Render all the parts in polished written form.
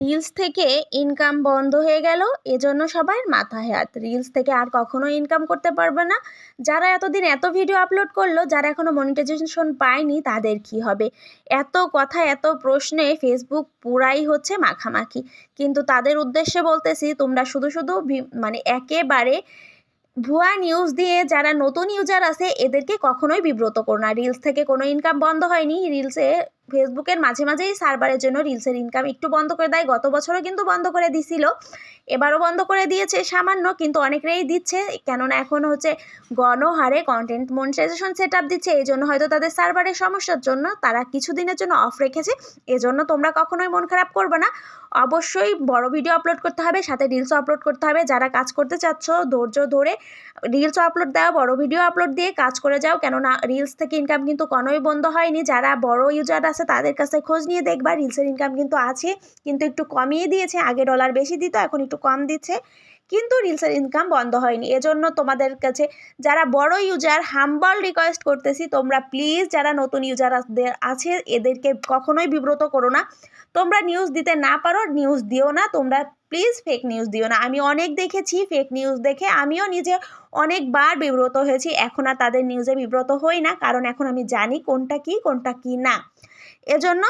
Reels থেকে income বন্ধ হয়ে গেল, এজন্য সবার মাথায় হাত। রিলস থেকে আর কখনো ইনকাম করতে পারবে না। যারা এতদিন এত ভিডিও আপলোড করলো, যারা এখনো মনিটাইজেশন পায়নি তাদের কি হবে? এত কথা এত প্রশ্নে ফেসবুক পুরাই হচ্ছে মাখামাখি। কিন্তু তাদের উদ্দেশ্যে বলতেছি, তোমরা শুধু শুধু মানে একেবারে ভুয়া নিউজ দিয়ে যারা নতুন ইউজার আছে এদেরকে কখনোই বিব্রত করো না। রিলস থেকে কোনো ইনকাম বন্ধ হয়নি। রিলসে ফেসবুকের মাঝে মাঝেই সার্ভারের জন্য রিলসের ইনকাম একটু বন্ধ করে দেয়। গত বছরও কিন্তু বন্ধ করে দিছিল, এবারও বন্ধ করে দিয়েছে সামান্য, কিন্তু অনেকেই দিচ্ছে। কেননা এখন হচ্ছে গণহারে কন্টেন্ট মনিটাইজেশন সেট আপ দিচ্ছে, এই জন্য হয়তো তাদের সার্ভারের সমস্যার জন্য তারা কিছুদিনের জন্য অফ রেখেছে। এজন্য তোমরা কখনোই মন খারাপ করবে না। অবশ্যই বড় ভিডিও আপলোড করতে হবে, সাথে রিলসও আপলোড করতে হবে। যারা কাজ করতে চাচ্ছ ধৈর্য ধরে রিলসও আপলোড দাও, বড় ভিডিও আপলোড দিয়ে কাজ করে যাও। কেননা রিলস থেকে ইনকাম কিন্তু কোনোই বন্ধ হয়নি। যারা বড় ইউজার আছে তাদের কাছে খোঁজ নিয়ে দেখবা, রিলসের ইনকাম কিন্তু আছে, কিন্তু একটু কমিয়ে দিয়েছে। আগে ডলার বেশি দিত, এখন একটু কম দিচ্ছে, কিন্তু রিলসের ইনকাম বন্ধ হয়নি। এজন্য তোমাদের কাছে যারা বড় ইউজার হাম্বল রিকোয়েস্ট করতেছি, তোমরা প্লিজ যারা নতুন ইউজারদের আছে এদেরকে কখনোই বিব্রত করো না। তোমরা নিউজ দিতে না পারো, নিউজ দিও না। তোমরা প্লিজ ফেক নিউজ দিও না। আমি অনেক দেখেছি ফেক নিউজ দেখে, আমিও নিজে অনেকবার বিব্রত হয়েছি। এখন আর তাদের নিউজে বিব্রত হই না, কারণ এখন আমি জানি কোনটা কি না। এজন্য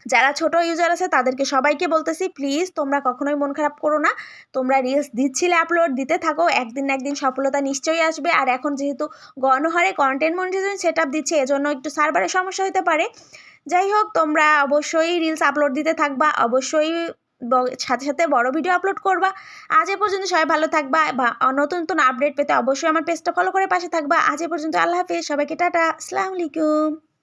যারা ছোট ইউজার আছে তাদেরকে সবাইকে বলতেছি, প্লিজ তোমরা কখনোই মন খারাপ করো না। তোমরা রিলস দিচ্ছিলে, আপলোড দিতে থাকো, একদিন না একদিন সফলতা নিশ্চয়ই আসবে। আর এখন যেহেতু গণহারে কন্টেন্ট মনিটাইজেশন সেট আপ দিচ্ছে, এজন্য একটু সার্ভারের সমস্যা হতে পারে। যাই হোক, তোমরা অবশ্যই রিলস আপলোড দিতে থাকবা, অবশ্যই সাথে সাথে বড় ভিডিও আপলোড করবা। আজ এ পর্যন্ত সবাই ভালো থাকবা, বা নতুন নতুন আপডেট পেতে অবশ্যই আমার পেজটা ফলো করে পাশে থাকবা। আজ এ পর্যন্ত আল্লাহ হাফেজ, সবাইকে টাটা, আসসালামু আলাইকুম।